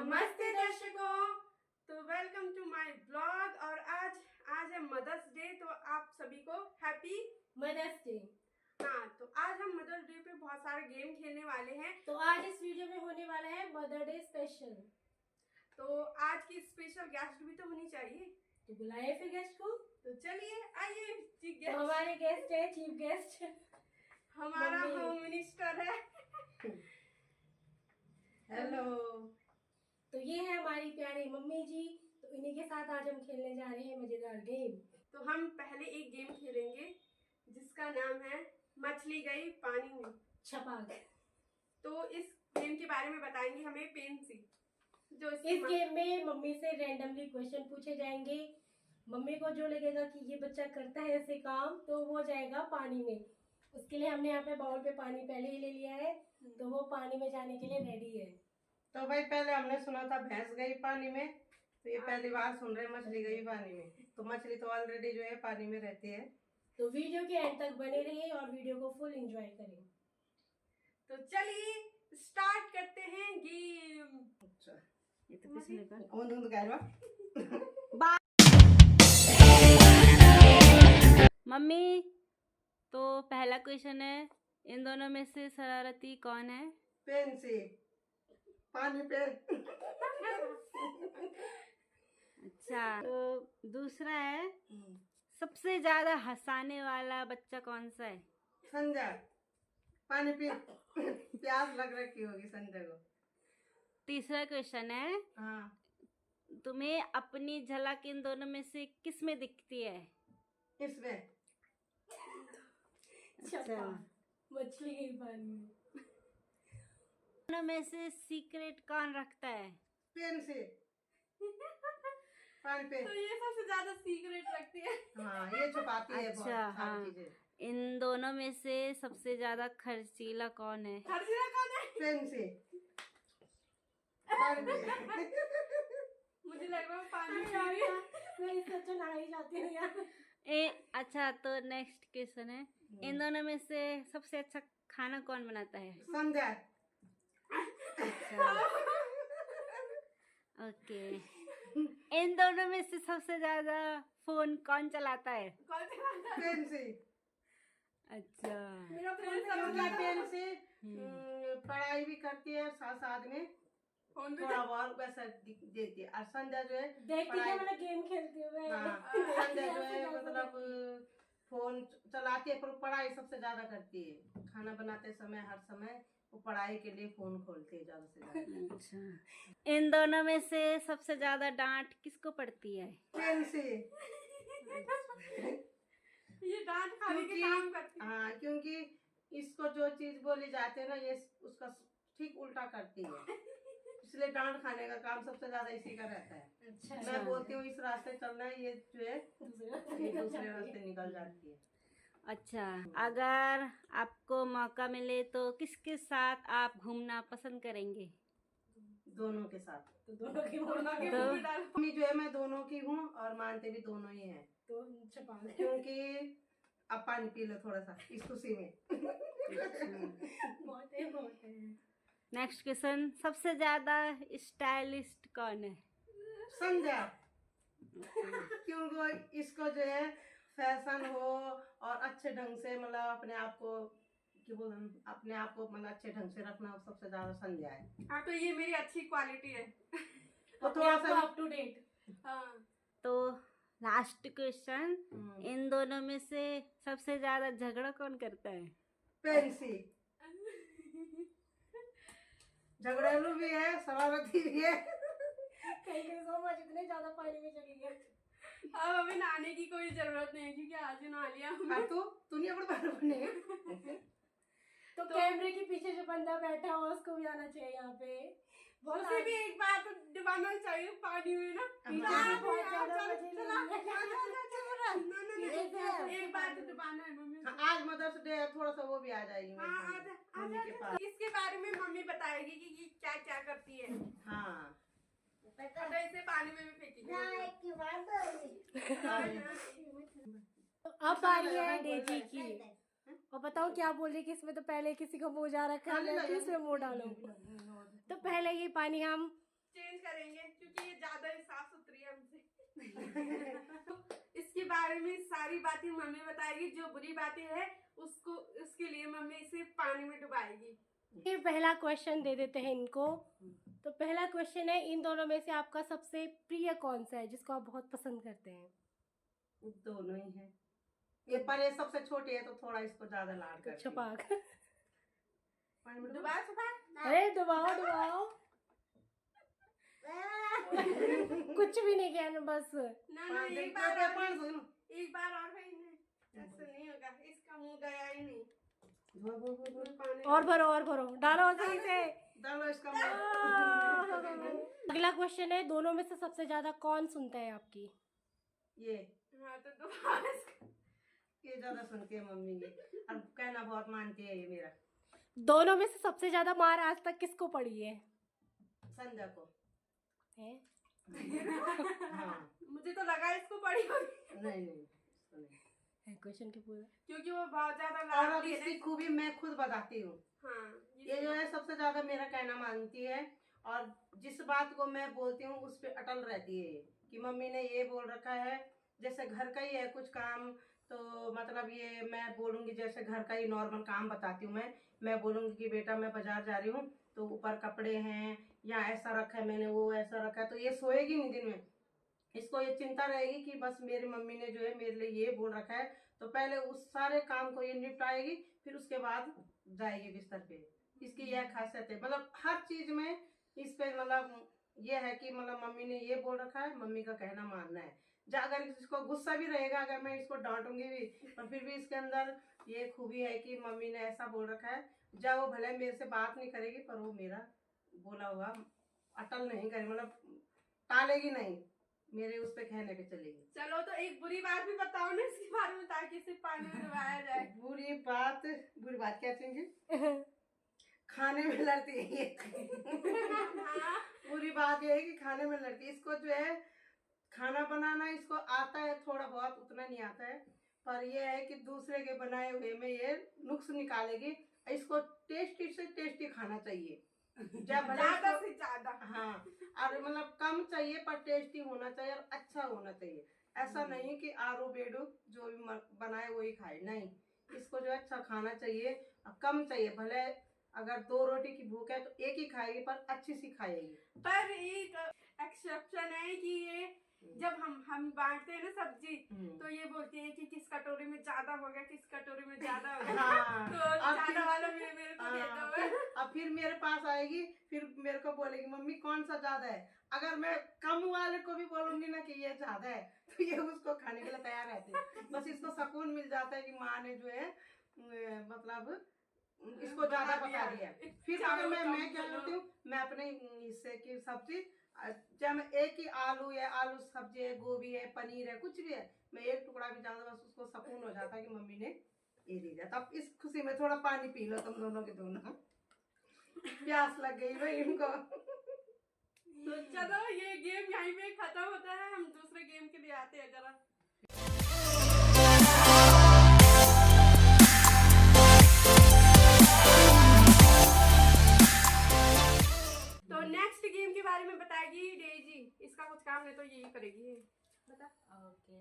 नमस्ते दर्शकों, तो वेलकम टू माय ब्लॉग। और आज है मदर्स डे, तो आप सभी को हैप्पी मदर्स डे। हाँ, तो आज हम मदर्स डे पे बहुत सारे गेम खेलने वाले हैं। तो आज इस वीडियो में होने वाला है मदर डे स्पेशल। तो आज की स्पेशल गेस्ट भी तो होनी चाहिए, तो बुलाए फिर गेस्ट को। तो चलिए आइए। तो हमारे गेस्ट है चीफ गेस्ट हमारा होम मिनिस्टर है। हेलो। तो ये है हमारी प्यारी मम्मी जी। तो इन्हीं के साथ आज हम खेलने जा रहे हैं मजेदार गेम। तो हम पहले एक गेम खेलेंगे जिसका नाम है मछली गई पानी में छपाक। तो इस गेम के बारे में बताएंगे हमें पेन से। जो इस गेम में मम्मी से रैंडमली क्वेश्चन पूछे जाएंगे। मम्मी को जो लगेगा कि ये बच्चा करता है ऐसे काम, तो वो जाएगा पानी में। उसके लिए हमने यहाँ पे बाउल पे पानी पहले ही ले लिया है, तो वो पानी में जाने के लिए रेडी है। तो भाई पहले हमने सुना था भैंस गई पानी में, तो ये पहली बार सुन रहे हैं मछली गई पानी में। तो मछली तो ऑलरेडी जो है पानी में रहती है। तो वीडियो के एंड तक बने रहिए और वीडियो को फुल एंजॉय करें। तो चलिए स्टार्ट करते हैं गेम। अच्छा, ये तो किसने कहा? धुंध कहवा मम्मी, तो पहला क्वेश्चन है, इन दोनों में से शरारती कौन है? पेन से पानी पे। अच्छा, तो दूसरा है, सबसे ज्यादा हंसाने वाला बच्चा कौन सा है? संजय पानी पी प्यास लग रखी होगी संजय को। तीसरा क्वेश्चन है, हाँ, तुम्हें अपनी झलक इन दोनों में से किस में दिखती है? इसमें अच्छा, मछली गई पानी में। दोनों में से सीक्रेट कौन रखता है? पेन से पानी पे। तो ये सबसे ज्यादा सीक्रेट रखती है। हाँ, ये छुपाती है बहुत अच्छा, सारी हाँ। चीजें। इन दोनों में से सबसे ज्यादा खर्चीला कौन है? खर्चीला कौन है? पेन से पानी पे। मुझे लग रहा है पानी अरे पी रही है। मैं इससे अच्छा नहा ही जाती हूँ यार। अच्छा, तो नेक्स्ट क्वेश्चन है, इन दोनों में से सबसे अच्छा खाना कौन बनाता है? संजय। अच्छा, ओके। इन दोनों में से सबसे ज्यादा फोन कौन चलाता है? कौन सा? पेन से। अच्छा, मेरा फोन क्योंकि पेन से हम्म। पढ़ाई भी करती है, साथ साथ में फोन भी थोड़ा बहुत वैसा देती है। और संजय जो है देखती है, मतलब गेम खेलती हूँ मैं। हाँ, संजय जो है मतलब फोन चलाती है, पर पढ़ाई सबसे ज्यादा करती है। खाना बनाते समय हर समय वो पढ़ाई के लिए फोन खोलती है ज्यादा से ज्यादा। अच्छा, इन दोनों में से सबसे ज्यादा डांट किसको पड़ती है? पेन से। ये डांट खाने के काम करती है। हाँ, क्योंकि इसको जो चीज बोली जाती है ना, ये उसका ठीक उल्टा करती है, इसलिए डांट खाने का काम सबसे ज्यादा इसी का रहता है। अच्छा, मैं बोलती हूँ इस रास्ते चलना है, ये जो है दूसरे रास्ते निकल जाती है। अच्छा, अगर आपको मौका मिले तो किसके साथ आप घूमना पसंद करेंगे? दोनों के साथ। तो दोनों की दोनों के तो- मुंह में डाल। मम्मी जो है मैं दोनों की हूँ और मानते भी दोनों ही हैं, तो छपा दे। क्योंकि अब पानी पी लो थोड़ा सा इस खुशी में। बहुत है। नेक्स्ट क्वेश्चन, सबसे ज्यादा स्टाइलिस्ट कौन है? समझा, क्योंकि इसको जो है फैशन हो और अच्छे ढंग से मतलब अपने आप को मतलब अच्छे ढंग से रखना सबसे ज्यादा समझा है। हाँ, तो ये मेरी अच्छी क्वालिटी है। तो थोड़ा सा अप टू डेट। हाँ, तो लास्ट क्वेश्चन, इन दोनों में से सबसे ज्यादा झगड़ा कौन करता है? पेंसी झगड़ेलू भी है, शरारती भी है। कहीं समझ इतने ज्यादा पानी में चली गई। अब हमें नहाने की कोई जरूरत नहीं है क्योंकि आज ही नहा लिया हमने। हाँ, तू नहीं अपने बारे बने। तो कैमरे के पीछे जो बंदा बैठा हुआ उसको भी आना चाहिए यहाँ पे। उसे भी एक बार तो डुबाना चाहिए पानी में ना। एक बार तो डुबाना है मम्मी। आज मदर्स डे है, थोड़ा सा वो भी आ जाएगी मम्मी के पास। इसके बारे में मम्मी बताएगी कि ये क्या क्या करती है। हाँ, तो इसे पानी में भी फेंकेगी। तो अब आ रही है डेजी की। और बताओ क्या बोल रही कि इसमें तो पहले किसी को मुंह जा रखा है, मैं किस में मुंह डालूं। तो पहले ये पानी हम चेंज करेंगे क्योंकि ये ज्यादा ही साफ सुथरी है हमसे। इसके बारे में सारी बातें मम्मी बताएगी, जो बुरी बातें है उसको उसके लिए मम्मी इसे पानी में डुबाएगी। फिर पहला क्वेश्चन दे देते हैं इनको। तो पहला क्वेश्चन है, इन दोनों में से आपका सबसे प्रिय कौन सा है, जिसको आप बहुत पसंद करते हैं? दोनों ही है। ये पर ये सबसे छोटी है तो थोड़ा इसको ज्यादा लाड करती है। छपाक। पानी में डुबा छुपा अरे दबाओ दबाओ। कुछ भी नहीं किया ना, बस ना एक बार और भाई नहीं, ऐसे नहीं होगा, इसका मुंह गया ही नहीं। पानी और भरो डालो सही से। डालो इसका अगला क्वेश्चन है, दोनों में से सबसे ज्यादा कौन सुनता है आपकी? ये हाँ तो डुबा इसको। ये ज्यादा सुनती है मम्मी की, अब कहना बहुत मानती है ये मेरा। दोनों में से सबसे ज्यादा मार आज तक किसको पड़ी है? संध्या को है? हाँ। मुझे तो लगा इसको पड़ी होगी, नहीं इसको नहीं। क्वेश्चन के पूरा। क्योंकि वो बहुत ज्यादा और अब लाडली है इसकी ना। खूबी मैं खुद बताती हूँ। हाँ ये जो है सबसे ज्यादा मेरा कहना मानती है, और जिस बात को मैं बोलती हूँ उस पे अटल रहती है कि मम्मी ने ये बोल रखा है। जैसे घर का ही है कुछ काम, तो मतलब ये मैं बोलूँगी, जैसे घर का ही नॉर्मल काम बताती हूँ मैं बोलूँगी कि बेटा मैं बाजार जा रही हूँ तो ऊपर कपड़े हैं या ऐसा रखा है मैंने, वो ऐसा रखा है, तो ये सोएगी नहीं दिन में। इसको ये चिंता रहेगी कि बस मेरी मम्मी ने जो है मेरे लिए ये बोल रखा है, तो पहले उस सारे काम को ये निपटाएगी, फिर उसके बाद जाएगी बिस्तर पे। इसकी यह खासियत है, मतलब हर चीज में इस पे मतलब ये है कि मतलब मम्मी ने ये बोल रखा है, मम्मी का कहना मानना है। अगर इसको गुस्सा भी रहेगा, अगर मैं इसको डांटूंगी भी, पर फिर भी इसके अंदर ये खूबी है कि मम्मी ने ऐसा बोल रखा है। जब वो भले मेरे से बात नहीं करेगी पर वो मेरा बोला हुआ अटल नहीं करेगी, मतलब टालेगी नहीं, मेरे उस पे कहने पे चलेगी। चलो तो एक बुरी बात भी बताओ ना इसके बारे में, ताकि इसे पानी में डुबाया जाए। बुरी बात क्या चाहिए? खाने में लड़ती है ये। बुरी बात ये है कि खाने में लड़ती है। इसको जो है खाना बनाना इसको आता है थोड़ा बहुत, उतना नहीं आता है, पर ये है कि दूसरे के बनाए हुए में ये नुक्स निकालेगी। इसको टेस्टी से टेस्टी खाना चाहिए, ज्यादा से ज्यादा। हाँ, और मतलब कम चाहिए पर टेस्टी होना चाहिए और अच्छा होना चाहिए। ऐसा नहीं कि आरू बेडू जो भी बनाए वही खाए, नहीं, इसको जो अच्छा खाना चाहिए और कम चाहिए। भले अगर 2 रोटी की भूख है तो एक ही खाएगी पर अच्छी सी खाएगी। पर एक एक्सेप्शन है कि ये जब हम बांटते हैं ना सब्जी, तो ये बोलती है कि किस कटोरी में ज्यादा हो गया, किस कटोरी में ज्यादा हो गया। हाँ, तो ज्यादा वाला मेरे को दे दो। अब फिर मेरे पास आएगी, फिर मेरे को बोलेगी मम्मी कौन सा ज्यादा है। अगर मैं कम वाले को भी बोलूंगी ना कि ये ज्यादा है, तो ये उसको खाने के लिए तैयार रहती है। बस इसको सुकून मिल जाता है कि माँ ने जो है मतलब इसको ज्यादा बता दिया। फिर अगर मैं क्या करती हूँ, मैं अपने हिस्से की सब्जी, चाहे मैं एक ही आलू या आलू सब्जी है, गोभी है, पनीर है, कुछ भी है, मैं एक टुकड़ा भी ज्यादा, बस उसको सुकून हो जाता है कि मम्मी ने ये दे दिया। तब इस खुशी में थोड़ा पानी पी लो तुम दोनों के दोनों। प्यास लग गई भाई इनको। तो चलो ये गेम यहीं पे खत्म होता है, हम दूसरे गेम के लिए आते हैं जरा। तो नेक्स्ट गेम के बारे में बताएगी डेजी। इसका कुछ काम नहीं तो यही करेगी। बता। ओके।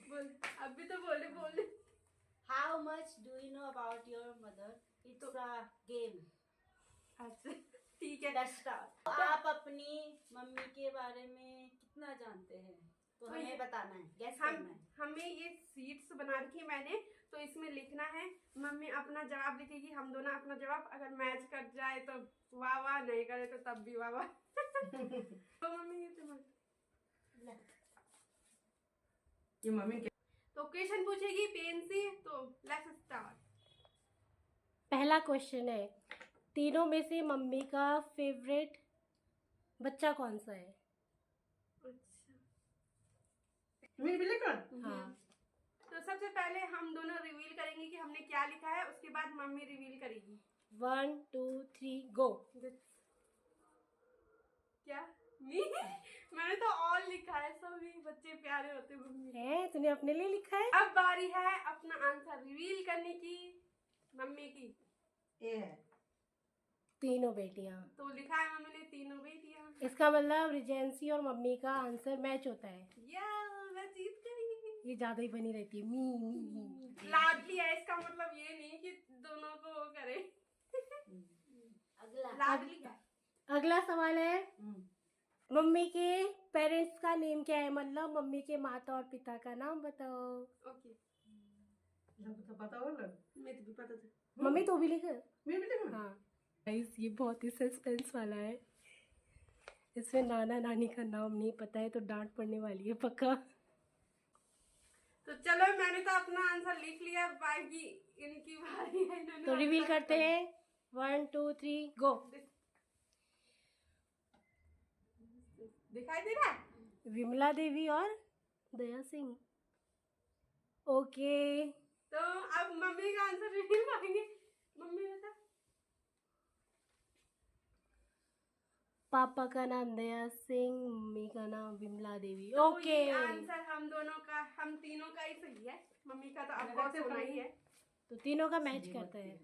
बोल, अभी तो बोले। How much do you know about your mother? It's a game. अच्छा ठीक है। Let's start. आप अपनी मम्मी के बारे में कितना जानते हैं? तो हमें बताना है, गैस करना है। हमें ये सीट्स बना रखी है मैंने, तो इसमें लिखना है, मम्मी अपना जवाब लिखेगी, हम दोनों अपना जवाब। अगर मैच कर जाए तो वाह वाह, नहीं करे तो तब भी वाह वाह। तो मम्मी ये मम्मी के तो क्वेश्चन पूछेगी पेन से, तो लेट्स स्टार्ट। पहला क्वेश्चन है, तीनों में से मम्मी का फेवरेट बच्चा कौन सा है? मेरी भी लिखो। हाँ। तो सबसे पहले हम दोनों रिवील करेंगे कि हमने क्या लिखा है, उसके बाद मम्मी रिवील करेगी। 1 2 3 गो। क्या? मैंने तो ऑल लिखा है, सभी बच्चे प्यारे होते मम्मी है, तूने अपने लिए लिखा है? अब बारी है अपना आंसर रिवील करने की, मम्मी की। ए है। तीनों बेटियां। तो लिखा है मम्मी ने तीनों बेटियां। इसका मतलब रिजेंसी और मम्मी का आंसर मैच होता है। या मैं जीत गई। ये ज्यादा ही बनी रहती है, मी। लाडली है, इसका मतलब ये नहीं कि दोनों को वो करे। अगला लाडली है। अगला सवाल है, मम्मी के पेरेंट्स का नेम क्या है? मतलब मम्मी के माता और पिता का नाम बताओ। ओके, तो पता हो ना। मैं तो भी पता था। मम्मी तो भी लिखो। मैं भी देखूं? हाँ गाइस, ये बहुत ही सस्पेंस वाला है। इसमें नाना नानी का नाम नहीं पता है तो डांट पड़ने वाली है पक्का। तो चलो, मैंने तो अपना आंसर लिख लिया, बाकी इनकी बारी है। इन्होंने तो रिवील आंसर करते हैं, 1 2 3 गो। दिखाई दे रहा है? विमला देवी और दया सिंह। ओके, तो अब मम्मी का आंसर रिवील करेंगे। मम्मी बता। पापा का नाम दया सिंह, मम्मी का नाम विमला देवी। तो ओके, ये आंसर हम दोनों का, हम तीनों का ही सही है। मम्मी का तो ऑफकोर्स होना ही है। तो तीनों का मैच करता है।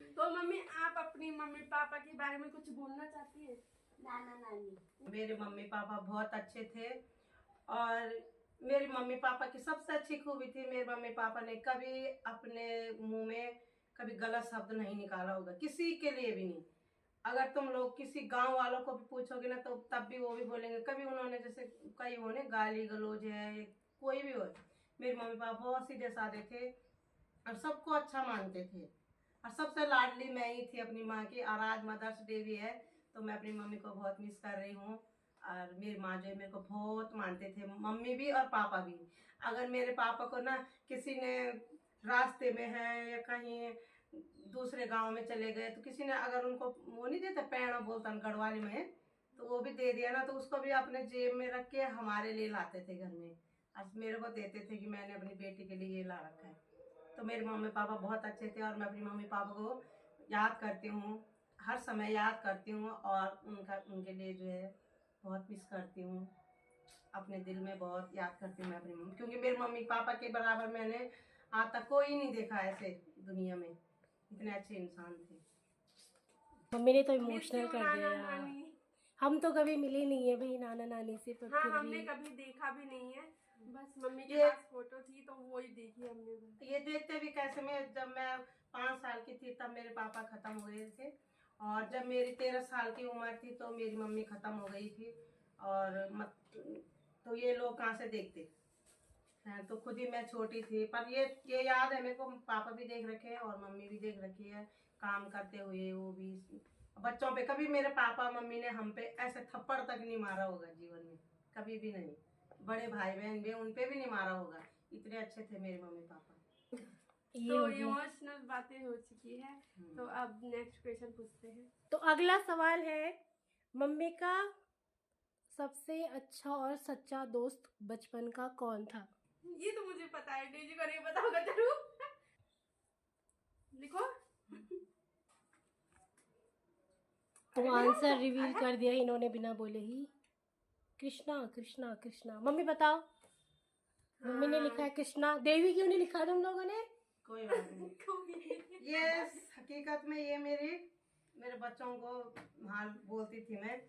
तो मम्मी, आप अपनी मम्मी पापा के बारे में कुछ बोलना चाहती है? नाना नानी। मेरे मम्मी पापा बहुत अच्छे थे और मेरी मम्मी पापा की सबसे अच्छी खूबी थी, मेरे मम्मी पापा ने कभी अपने मुंह में कभी गलत शब्द नहीं निकाला होगा, किसी के लिए भी नहीं। अगर तुम लोग किसी गांव वालों को भी पूछोगे ना तो तब भी वो भी बोलेंगे, कभी उन्होंने जैसे कई उन्होंने गाली गलौज है कोई भी हो, मेरे मम्मी पापा बहुत सीधे साधे थे और सबको अच्छा मानते थे। और सबसे लाडली मैं ही थी अपनी माँ की। और आज मदर्स डे भी है तो मैं अपनी मम्मी को बहुत मिस कर रही हूँ। और मेरी माँ जो है मेरे को बहुत मानते थे, मम्मी भी और पापा भी। अगर मेरे पापा को ना किसी ने रास्ते में है या कहीं दूसरे गांव में चले गए तो किसी ने अगर उनको वो नहीं देता पेड़ बोलता गढ़वाली में, तो वो भी दे दिया ना तो उसको भी अपने जेब में रख के हमारे लिए लाते थे घर में और मेरे को देते थे कि मैंने अपनी बेटी के लिए ये ला रखा है। तो मेरे मम्मी पापा बहुत अच्छे थे और मैं अपनी मम्मी पापा को याद करती हूँ, हर समय याद करती हूँ और उनके लिए जो है बहुत मिस करती हूँ। अपने दिल में बहुत याद करती हूँ मैं अपनी मम्मी, क्योंकि मेरे मम्मी पापा के बराबर मैंने आज तक कोई नहीं देखा ऐसे दुनिया में, इतने अच्छे इंसान थे। मम्मी ने तो मिस इमोशनल यू कर नाना दिया। नानी। हम तो कभी मिले नहीं है भाई नाना नानी से, पर हाँ, फिर हमने भी कभी देखा भी नहीं है, बस मम्मी के ये- पास फोटो थी तो वो ही देखी हमने बस। ये देखते भी कैसे, मैं जब मैं 5 साल की थी तब मेरे पापा खत्म हो गए थे और जब मेरी 13 साल की उम्र थी तो मेरी मम्मी खत्म हो गई थी। और तो ये लोग कहाँ से देखते हैं, तो खुद ही मैं छोटी थी। पर ये याद है मेरे को, पापा भी देख रखे हैं और मम्मी भी देख रखी है काम करते हुए। वो भी बच्चों पे कभी मेरे पापा मम्मी ने हम पे ऐसे थप्पड़ तक नहीं मारा होगा जीवन में, कभी भी नहीं। बड़े भाई बहन भी उन पे भी नहीं मारा होगा, इतने अच्छे थे मेरे मम्मी पापा। ये तो होगी। इमोशनल बातें हो चुकी है, तो अब नेक्स्ट क्वेश्चन पूछते हैं। तो अगला सवाल है, मम्मी का सबसे अच्छा और सच्चा दोस्त बचपन का कौन था? ये तो मुझे पता है, डेजी को नहीं पता होगा जरूर। लिखो। तो आंसर रिवील कर दिया इन्होंने बिना बोले ही। कृष्णा कृष्णा कृष्णा। मम्मी बताओ। मम्मी ने लिखा है कृष्णा। देवी क्यों नहीं लिखा तुम लोगों ने? कोई बात नहीं। ये हकीकत में ये मेरे बच्चों को हाल बोलती थी मैं,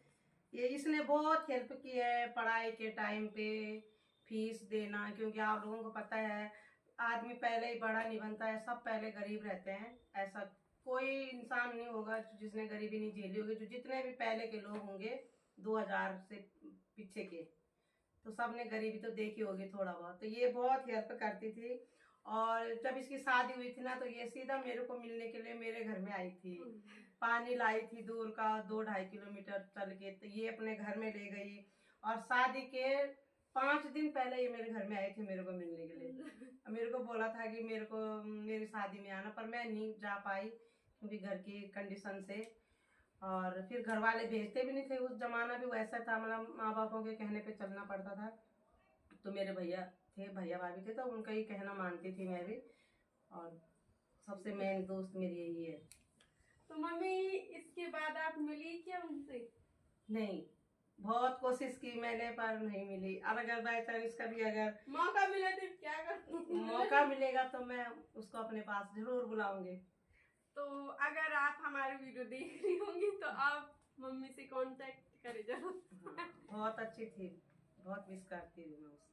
ये इसने बहुत हेल्प की है पढ़ाई के टाइम पे, फीस देना, क्योंकि आप लोगों को पता है आदमी पहले ही बड़ा नहीं बनता है, सब पहले गरीब रहते हैं। ऐसा कोई इंसान नहीं होगा जिसने गरीबी नहीं झेली होगी, जो जितने भी पहले के लोग होंगे 2000 से पीछे के, तो सबने गरीबी तो देखी होगी थोड़ा बहुत। तो ये बहुत हेल्प करती थी और जब इसकी शादी हुई थी ना तो ये सीधा मेरे को मिलने के लिए मेरे घर में आई थी। पानी लाई थी दूर का 2-2.5 किलोमीटर चल के, तो ये अपने घर में ले गई और शादी के 5 दिन पहले ये मेरे घर में आए थे मेरे को मिलने के लिए। मेरे को बोला था कि मेरे को मेरी शादी में आना, पर मैं नहीं जा पाई क्योंकि घर की कंडीशन से। और फिर घर वाले भेजते भी नहीं थे, उस जमाना भी वैसा था, मतलब माँ बापों के कहने पे चलना पड़ता था। तो मेरे भैया थे, भैया भाभी थे, तो उनका ही कहना मानती थी मैं भी। और सबसे मेन दोस्त मेरी यही है। तो मम्मी, इसके बाद आप मिली क्या उनसे? नहीं, बहुत कोशिश की मैंने पर नहीं मिली। और अगर बाई चांस कभी अगर मौका मिले तो क्या कर मौका मिलेगा तो मैं उसको अपने पास जरूर बुलाऊंगी। तो अगर आप हमारी वीडियो देख रही होंगी तो आप मम्मी से कांटेक्ट करें जरूर। बहुत अच्छी थी, बहुत मिस करती हूँ मैं उसको।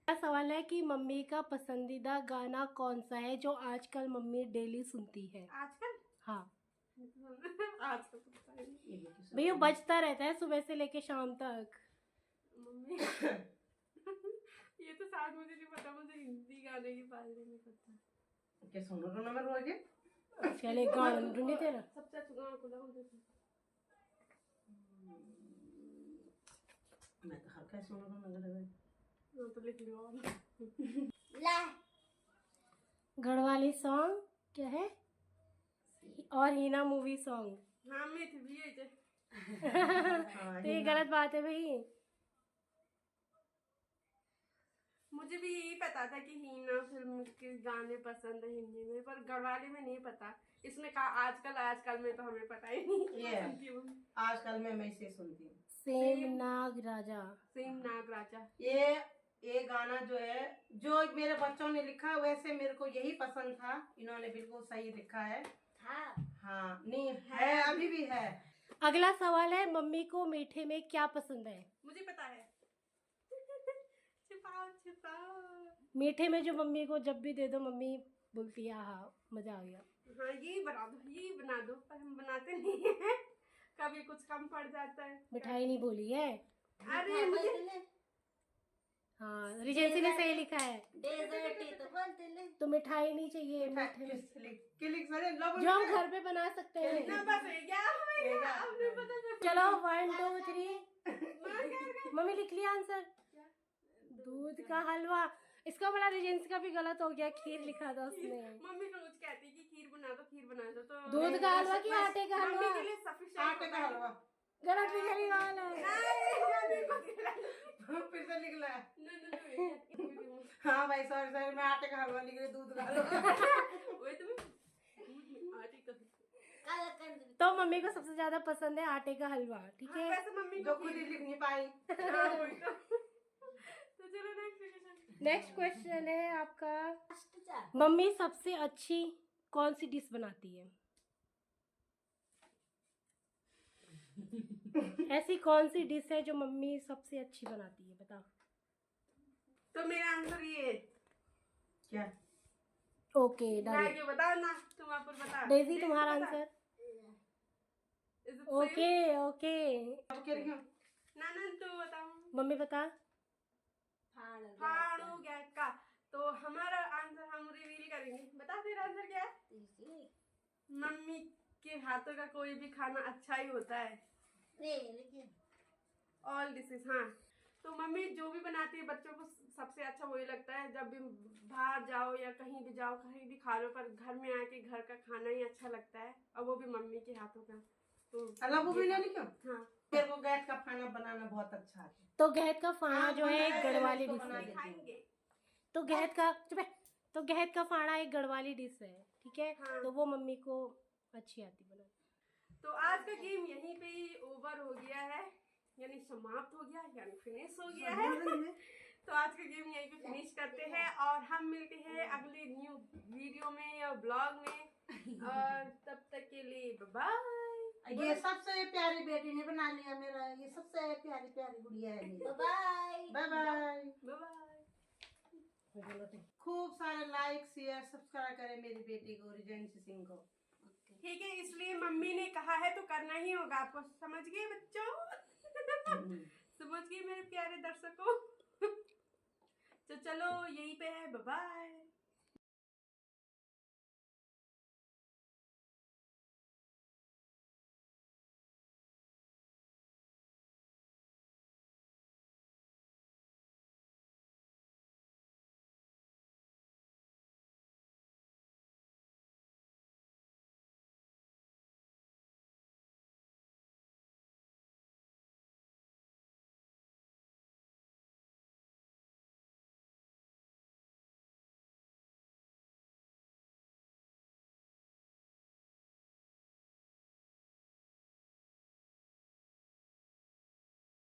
मेरा सवाल है कि मम्मी का पसंदीदा गाना कौन सा है जो आजकल मम्मी डेली सुनती है? आजकल हाँ आजकल तो पता ही नहीं। ये देखिए सब भैया बजता रहता है सुबह से लेके शाम तक। मम्मी ये तो शायद मुझे नहीं पता, मुझे हिंदी गाने की बारे में पता। क्या सुन रहा हूँ मैं रोज? चले गाना ढूंढे तेरा। सबसे अच्छा गाना खुदा मुझे मैं तो हर क्या सुन रहा हूँ लग रहा तो लिख लियो। गढ़वाली सॉन्ग क्या है और हीना मूवी सॉन्ग। हाँ मैं थी भी है है। तो ये गलत बात है भाई। मुझे भी यही पता था कि हीना फिल्म के गाने पसंद है हिंदी में, पर गढ़वाली में नहीं पता। इसमें कहा आजकल में तो हमें पता ही नहीं। ये सुनती हूँ आजकल मैं इसे सुनती हूँ। सेम नाग राजा। सिंह नाग राजा। ये गाना जो है, जो मेरे बच्चों ने लिखा वैसे मेरे को यही पसंद था। इन्होंने बिल्कुल सही लिखा है। हाँ नहीं है, अभी भी है। अगला सवाल है मम्मी को मीठे में क्या पसंद है? मुझे पता है। छिपाओ छिपाओ। मीठे में जो मम्मी को जब भी दे दो मम्मी बोलती है हाँ मजा आ गया। हाँ ये बना दो, ये बना दो, पर हम बनाते नहीं हैं। कभी कुछ कम पड़ जाता है। मिठाई नहीं बोली है। अरे मुझे हाँ रिजेंसी ने सही लिखा है। तो मिठाई नहीं चाहिए मीठे में जो हम घर पे बना सकते हैं। ना बस है क्या हमें अब नहीं पता चला। चलो 1 2 3 मम्मी लिख लिया आंसर। दूध का हलवा। इसका बड़ा रिजेंसी का भी गलत हो गया, खीर लिखा था उसने। मम्मी रोज कहती है कि खीर बना दो तो दूध का हलवा कि आटे का मम्मी हलवा? के लिए सफिशिएंट आटे का हलवा। गलत लिखने वाला है। फिर से लिख ला। नहीं हाँ भाई सॉरी मैं आटे का हलवा लिख रही, दूध का हलवा। वही तुम्हें आटे का। तो मम्मी को सबसे ज्यादा पसंद है आटे का हलवा, ठीक है। वैसे मम्मी जो को खुद ही लिख नहीं पाई। तो चलो नेक्स्ट क्वेश्चन। नेक्स्ट क्वेश्चन है आपका, मम्मी सबसे अच्छी कौन सी डिश बनाती है? ऐसी कौन सी डिश है जो मम्मी सबसे अच्छी बनाती है, बताओ। तो मेरा आंसर ये है। क्या? Okay done. क्यों बताओ ना, तुम आप बता। डेजी तुम्हारा answer. Is it okay okay अब क्या लिखूं? ना तो बताओ। मम्मी बता। फाड़ू गैस का। तो हमारा आंसर हम रिवील करेंगे। बता तेरा आंसर क्या है? मम्मी के हाथों का कोई भी खाना अच्छा ही होता है। All dishes. हाँ तो मम्मी जो भी बनाती है बच्चों को सबसे अच्छा वही लगता है। जब भी बाहर जाओ या कहीं भी जाओ, कहीं भी खा लो, पर घर में आके घर का खाना ही अच्छा लगता है, और वो भी मम्मी के हाथों का। तो अल्लाह वो भी नहीं लिखो। हाँ मेरे को गैस का खाना बनाना बहुत अच्छा है। तो गहत का फाड़ा हाँ, जो है एक बनाया है, गढ़वाली इसको डिश बना है। दे। खाएंगे। तो गहत का चुप है। तो गहत का फाड़ा एक गढ़वाली डिश है, ठीक है। हाँ। तो वो मम्मी को अच्छी आती बनाना। तो आज का गेम यहीं पे ही ओवर हो गया है, यानी समाप्त हो गया, यानी फिनिश हो गया है। तो आज का गेम यहीं पे फिनिश करते हैं, और हम मिलते हैं अगले न्यू वीडियो में या ब्लॉग में। और तब तक के लिए बाय। ये सबसे प्यारी बेटी ने बना लिया मेरा, ये सबसे प्यारी प्यारी गुड़िया है मेरी। Bye bye. बाय। खूब सारे लाइक शेयर सब्सक्राइब करें मेरी बेटी को, रिजेंसी सिंह को। ठीक है, इसलिए मम्मी ने कहा है तो करना ही होगा आपको। समझ गए बच्चों? समझ गए मेरे प्यारे दर्शकों? तो चलो यहीं पे है, बाय बाय।